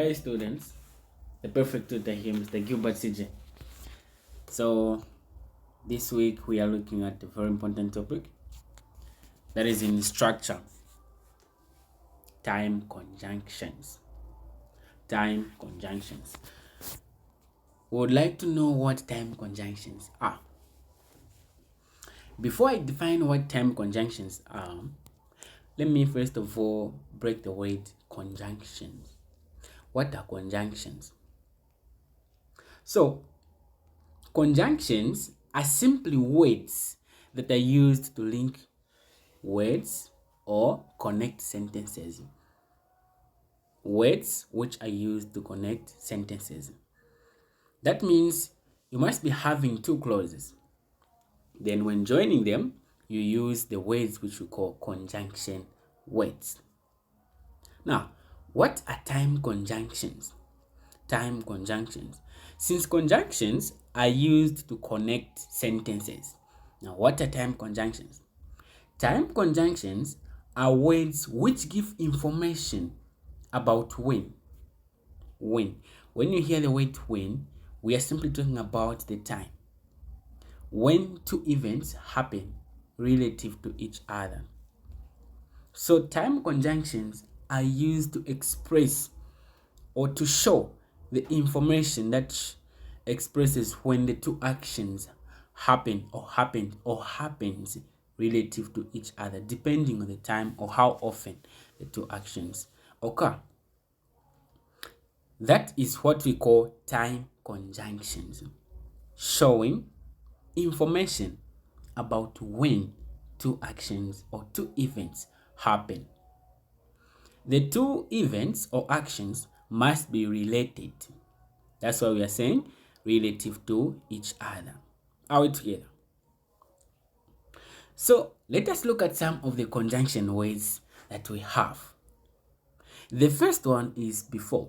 Hi students, the perfect tutor here, Mr. Gilbert CJ. So this week we are looking at a very important topic that is in structure, time conjunctions. Time conjunctions. We would like to know what time conjunctions are. Before I define what time conjunctions are, let me first of all break the word conjunctions. What are conjunctions? So, conjunctions are simply words that are used to link words or connect sentences. Words which are used to connect sentences. That means you must be having two clauses. Then when joining them, you use the words which we call conjunction words. Now, what are time conjunctions? Time conjunctions. Since conjunctions are used to connect sentences. Now, what are time conjunctions? Time conjunctions are words which give information about when. When you hear the word when, we are simply talking about the time. When two events happen relative to each other. So time conjunctions are used to express or to show the information that expresses when the two actions happen or happened or happens relative to each other, depending on the time or how often the two actions occur. That is what we call time conjunctions, showing information about when two actions or two events happen. The two events or actions must be related. That's why we are saying relative to each other. Are we together? So let us look at some of the conjunction words that we have. The first one is before.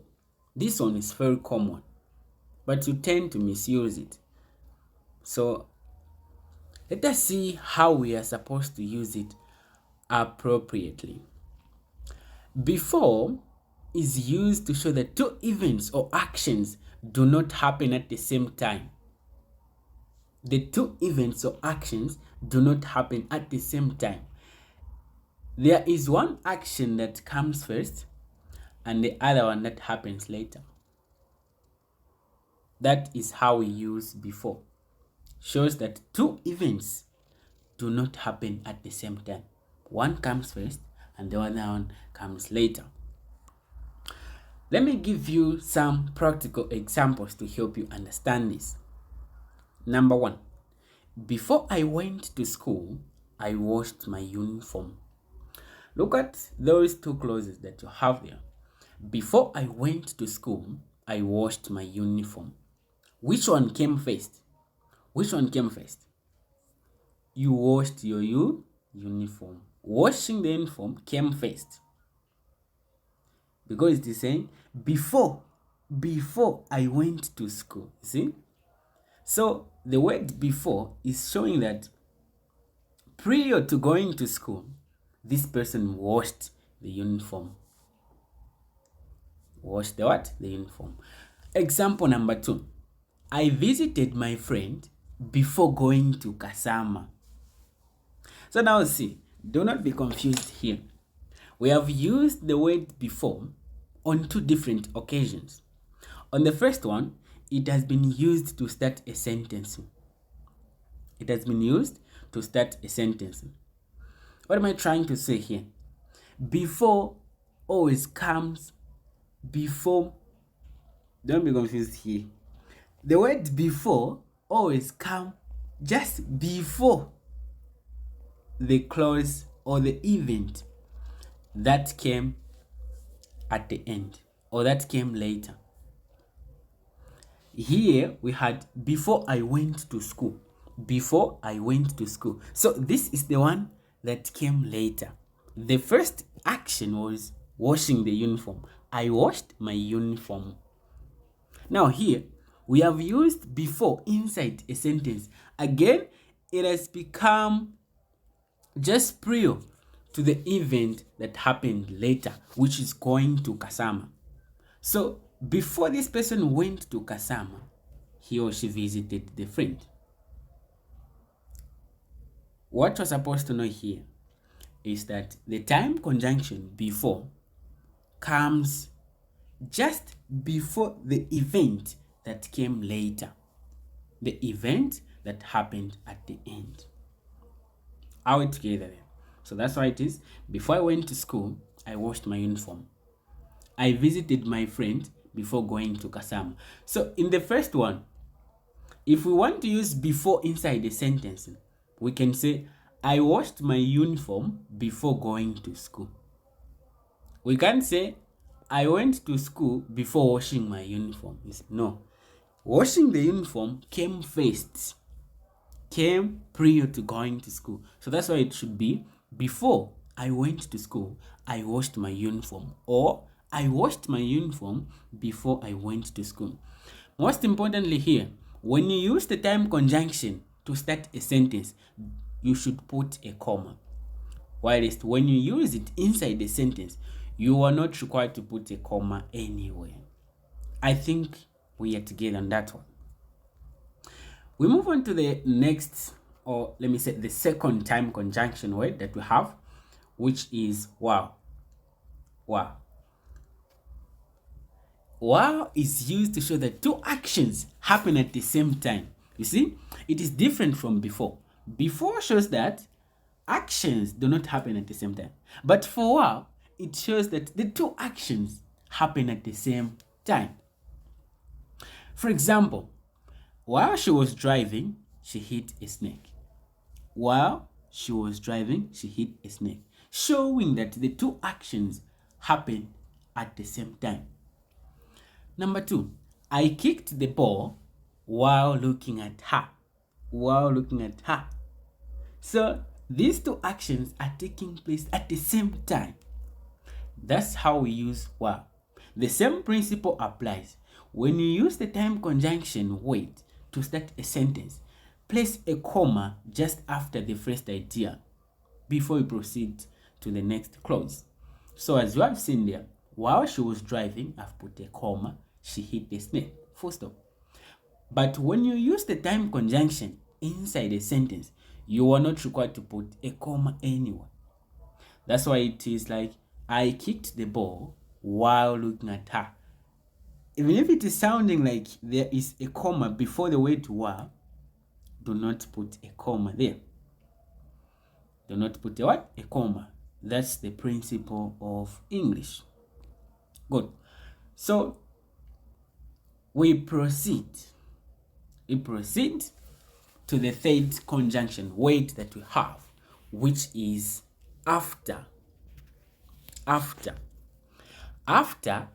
This one is very common, but you tend to misuse it. So let us see how we are supposed to use it appropriately. Before is used to show that two events or actions do not happen at the same time. The two events or actions do not happen at the same time. There is one action that comes first and the other one that happens later. That is how we use before. Shows that two events do not happen at the same time. One comes first and the other one comes later. Let me give you some practical examples to help you understand this. Number one, before I went to school, I washed my uniform. Look at those two clauses that you have there. Before I went to school, I washed my uniform. Which one came first? Which one came first? You washed your uniform. Washing the uniform came first. Because it is saying before I went to school. See? So the word before is showing that prior to going to school, this person washed the uniform. Washed the what? The uniform. Example number 2. I visited my friend before going to Kasama. So now see, do not be confused here. We have used the word before on two different occasions. On the first one, it has been used to start a sentence. It has been used to start a sentence. What am I trying to say here? Before always comes before. Don't be confused here. The word before always comes just before the clause or the event that came at the end or that came later. Here we had before I went to school. Before I went to school. So this is the one that came later. The first action was washing the uniform. I washed my uniform. Now here we have used before inside a sentence. Again, it has become just prior to the event that happened later, which is going to Kasama. So before this person went to Kasama, he or she visited the friend. What you're supposed to know here is that the time conjunction before comes just before the event that came later, the event that happened at the end. Are we together then? So that's why it is, before I went to school, I washed my uniform. I visited my friend before going to Kasama. So in the first one, if we want to use before inside the sentence, we can say, I washed my uniform before going to school. We can't say, I went to school before washing my uniform. No. Washing the uniform came first, came prior to going to school. So that's why it should be, before I went to school, I washed my uniform, or I washed my uniform before I went to school. Most importantly here, when you use the time conjunction to start a sentence, you should put a comma. Whilst when you use it inside the sentence, you are not required to put a comma anywhere. I think we are together on that one. We move on to the next, or let me say the second time conjunction word that we have, which is wow. Wow. Wow is used to show that two actions happen at the same time. You see, it is different from before. Before shows that actions do not happen at the same time. But for wow, it shows that the two actions happen at the same time. For example, while she was driving, she hit a snake. While she was driving, she hit a snake, showing that the two actions happen at the same time. Number 2, I kicked the ball while looking at her. While looking at her. So these two actions are taking place at the same time. That's how we use while. The same principle applies. When you use the time conjunction wait to start a sentence, place a comma just after the first idea before you proceed to the next clause. So as you have seen there, while she was driving, I've put a comma, she hit the snake, full stop. But when you use the time conjunction inside a sentence, you are not required to put a comma anywhere. That's why it is like, I kicked the ball while looking at her. Even if it is sounding like there is a comma before the word while, do not put a comma there. Do not put a what? A comma. That's the principle of English. Good. So we proceed to the third conjunction word that we have, which is after. After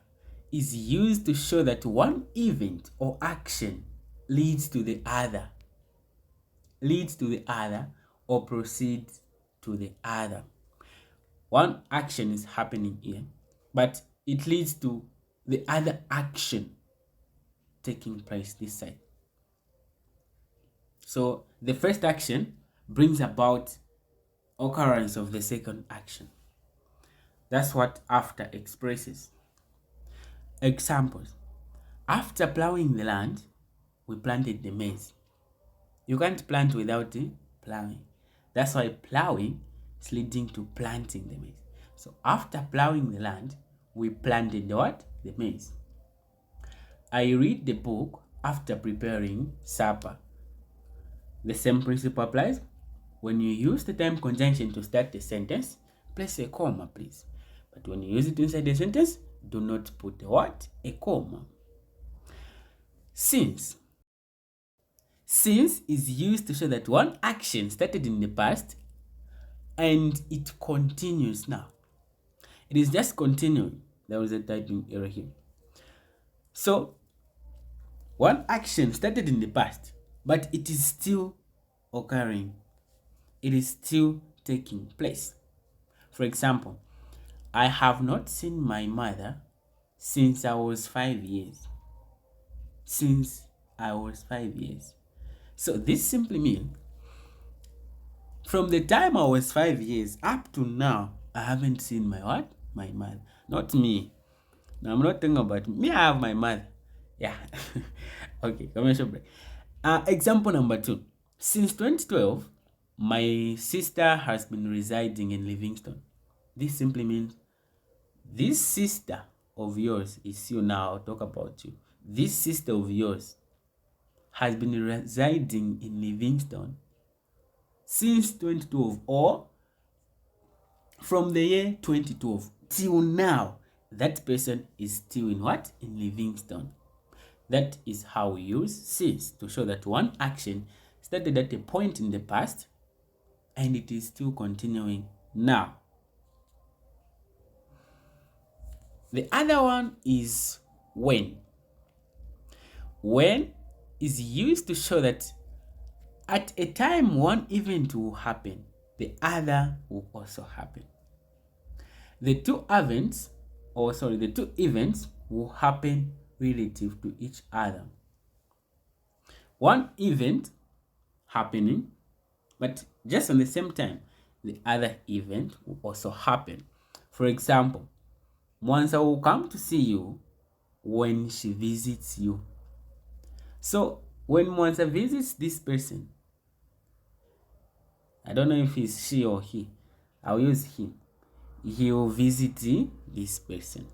is used to show that one event or action leads to the other, or proceeds to the other. One action is happening here, but it leads to the other action taking place this side. So the first action brings about occurrence of the second action. That's what after expresses. Examples. After plowing the land, we planted the maize. You can't plant without plowing. That's why plowing is leading to planting the maize. So after plowing the land, we planted the what? The maize. I read the book after preparing supper. The same principle applies. When you use the time conjunction to start the sentence, place a comma, please. But when you use it inside the sentence, do not put a what? A comma. Since. Since is used to show that one action started in the past and it continues now. It is just continuing. There was a typing error here. So, one action started in the past, but it is still occurring. It is still taking place. For example, I have not seen my mother since I was 5 years. Since I was 5 years. So this simply means from the time I was 5 years up to now, I haven't seen my what? My mother. Not me. Now, I'm not talking about me. I have my mother. Yeah. Okay, commercial break. Example number 2. Since 2012, my sister has been residing in Livingston. This simply means this sister of yours is you now. I'll talk about you. This sister of yours has been residing in Livingston since 2012, or from the year 2012 till now. That person is still in what? In Livingston. That is how we use since to show that one action started at a point in the past and it is still continuing now. The other one is when. When is used to show that at a time one event will happen, the other will also happen. The two events will happen relative to each other. One event happening, but just on the same time, the other event will also happen. For example, Mwanza will come to see you when she visits you. So when Mwanza visits this person, I don't know if it's she or he, I'll use him. He will visit this person.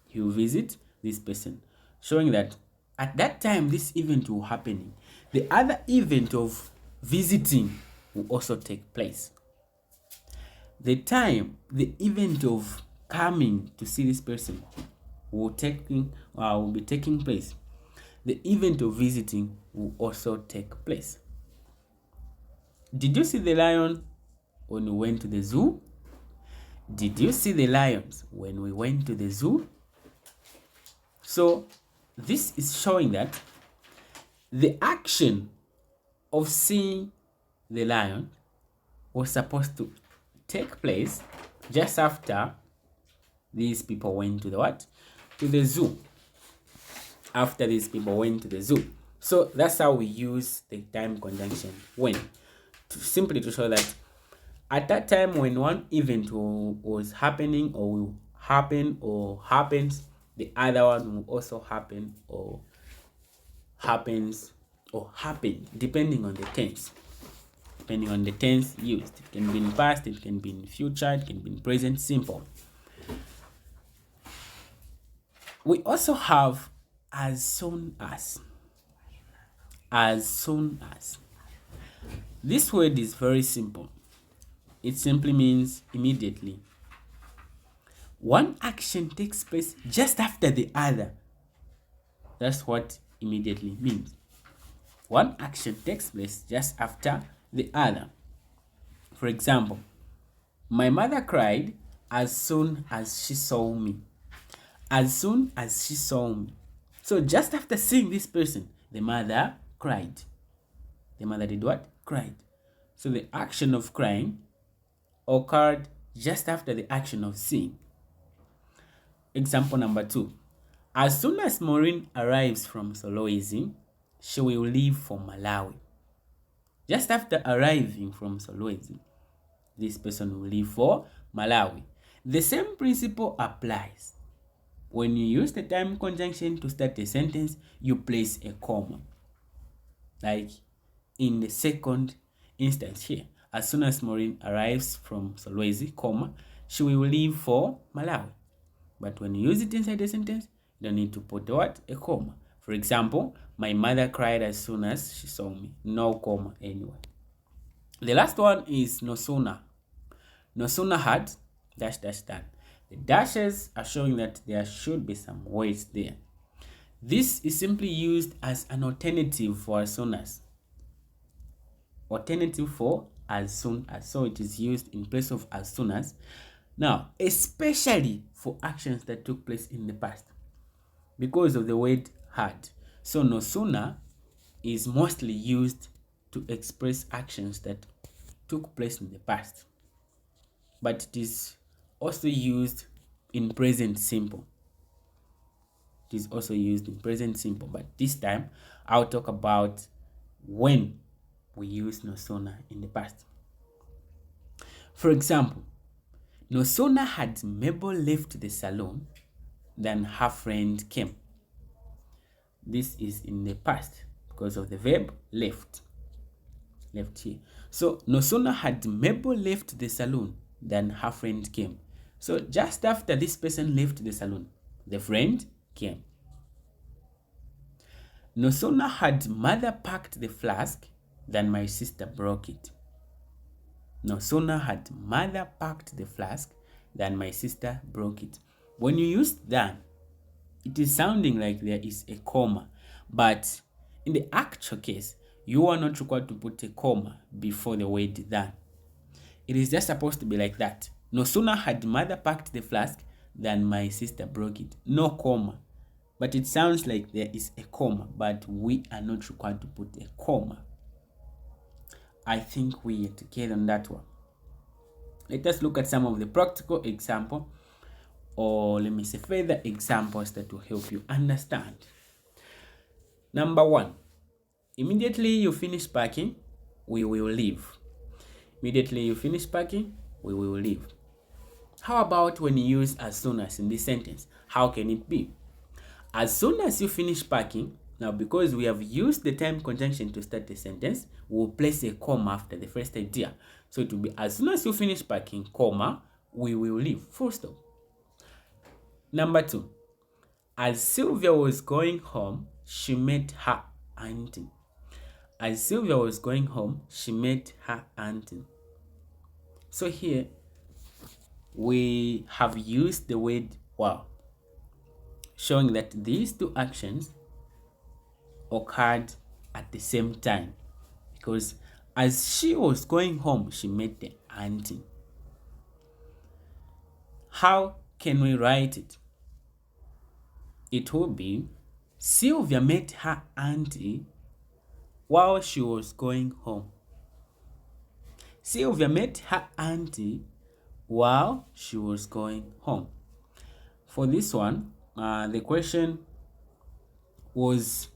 He will visit this person, showing that at that time this event will happen. The other event of visiting will also take place. The event of coming to see this person will be taking place. The event of visiting will also take place. Did you see the lion when we went to the zoo? Did you see the lions when we went to the zoo? So this is showing that the action of seeing the lion was supposed to take place just after these people went to the what? To the zoo. After these people went to the zoo. So that's how we use the time conjunction when, simply to show that at that time when one event was happening or will happen or happens, the other one will also happen or happens or happened, depending on the tense. Depending on the tense used. It can be in past, it can be in future, it can be in present simple. We also have as soon as. As soon as. This word is very simple. It simply means immediately. One action takes place just after the other. That's what immediately means. One action takes place just after the other. For example, my mother cried as soon as she saw me. As soon as she saw me. So just after seeing this person, the mother cried. The mother did what? Cried. So the action of crying occurred just after the action of seeing. Example number 2. As soon as Maureen arrives from Solwezi, she will leave for Malawi. Just after arriving from Solwezi, this person will leave for Malawi. The same principle applies. When you use the time conjunction to start a sentence, you place a comma. Like in the second instance here, as soon as Maureen arrives from Solwezi, comma, she will leave for Malawi. But when you use it inside the sentence, you don't need to put what? A comma. For example, my mother cried as soon as she saw me. No comma anyway. The last one is no sooner. No sooner had dash dash done. The dashes are showing that there should be some words there. This is simply used as an alternative for as soon as. Alternative for as soon as. So it is used in place of as soon as. Now, especially for actions that took place in the past, because of the word had. So no sooner is mostly used to express actions that took place in the past, but it is also used in present simple. It is also used in present simple, but this time I'll talk about when we use no sooner in the past. For example, no sooner had Mabel left the salon then her friend came. This is in the past because of the verb left. Left here. So no sooner had Mabel left the salon than her friend came. So just after this person left the salon, the friend came. No sooner had mother packed the flask than my sister broke it. No sooner had mother packed the flask than my sister broke it. When you use than, it is sounding like there is a comma, but in the actual case, you are not required to put a comma before the word than. It is just supposed to be like that. No sooner had mother packed the flask than my sister broke it. No comma. But it sounds like there is a comma, but we are not required to put a comma. I think we are together on that one. Let us look at some of the practical example, or let me say further examples that will help you understand. Number 1, immediately you finish packing, we will leave. Immediately you finish packing, we will leave. How about when you use as soon as in this sentence? How can it be? As soon as you finish packing, now because we have used the time conjunction to start the sentence, we'll place a comma after the first idea. So it will be as soon as you finish packing, comma, we will leave, full stop. Number 2, as Sylvia was going home, she met her auntie. As Sylvia was going home, she met her auntie. So here, we have used the word wow, showing that these two actions occurred at the same time, because as she was going home, she met the auntie. How can we write it? It will be Sylvia met her auntie while she was going home. Sylvia met her auntie while she was going home. For this one, the question was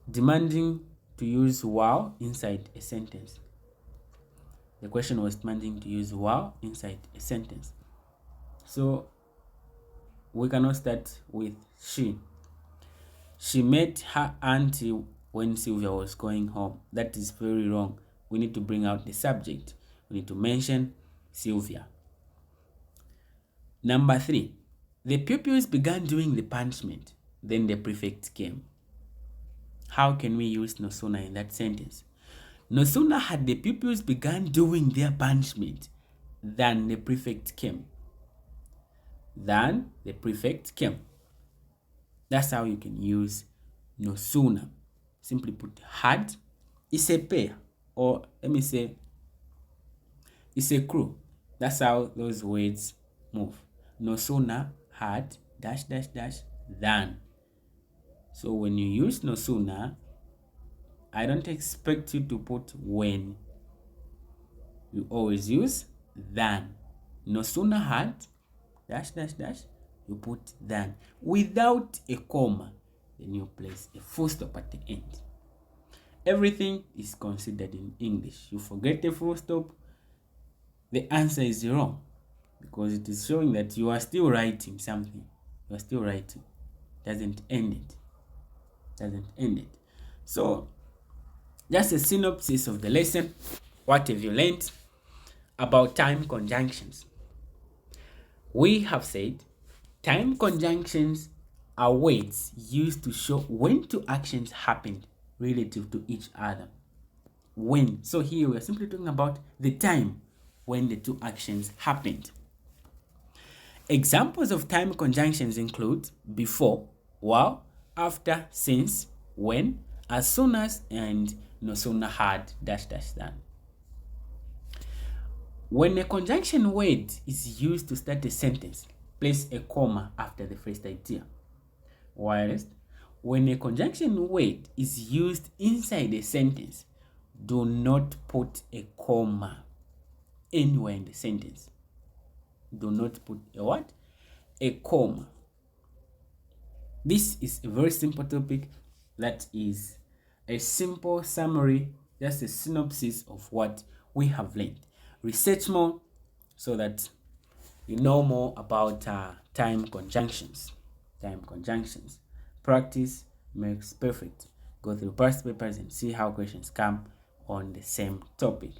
demanding to use while inside a sentence. The question was demanding to use while inside a sentence. So we cannot start with she. She met her auntie when Sylvia was going home. That is very wrong. We need to bring out the subject. We need to mention Sylvia. Number 3, the pupils began doing the punishment. Then the prefect came. How can we use no sooner in that sentence? No sooner had the pupils begun doing their punishment than the prefect came. Than the prefect came. That's how you can use no sooner. Simply put had is a pair, or let me say it's a crew. That's how those words move. No sooner had dash dash dash than. So when you use no sooner, I don't expect you to put when. You always use than. No sooner had dash dash dash, you put than without a comma. Then you place a full stop at the end. Everything is considered in English. You forget the full stop, the answer is wrong, because it is showing that you are still writing something. You are still writing. Doesn't end it. Doesn't end it. So, just a synopsis of the lesson. What have you learned about time conjunctions? We have said time conjunctions are words used to show when two actions happened relative to each other. When. So here we are simply talking about the time when the two actions happened. Examples of time conjunctions include before, while, after, since, when, as soon as, and no sooner had dash dash than. When a conjunction word is used to start a sentence, place a comma after the first idea. Whilst when a conjunction word is used inside a sentence, do not put a comma anywhere in the sentence. Do not put a what? A comma. This is a very simple topic that is a simple summary, just a synopsis of what we have learned. Research more so that you know more about time conjunctions. time conjunctions. Practice makes perfect. Go through past papers and see how questions come on the same topic.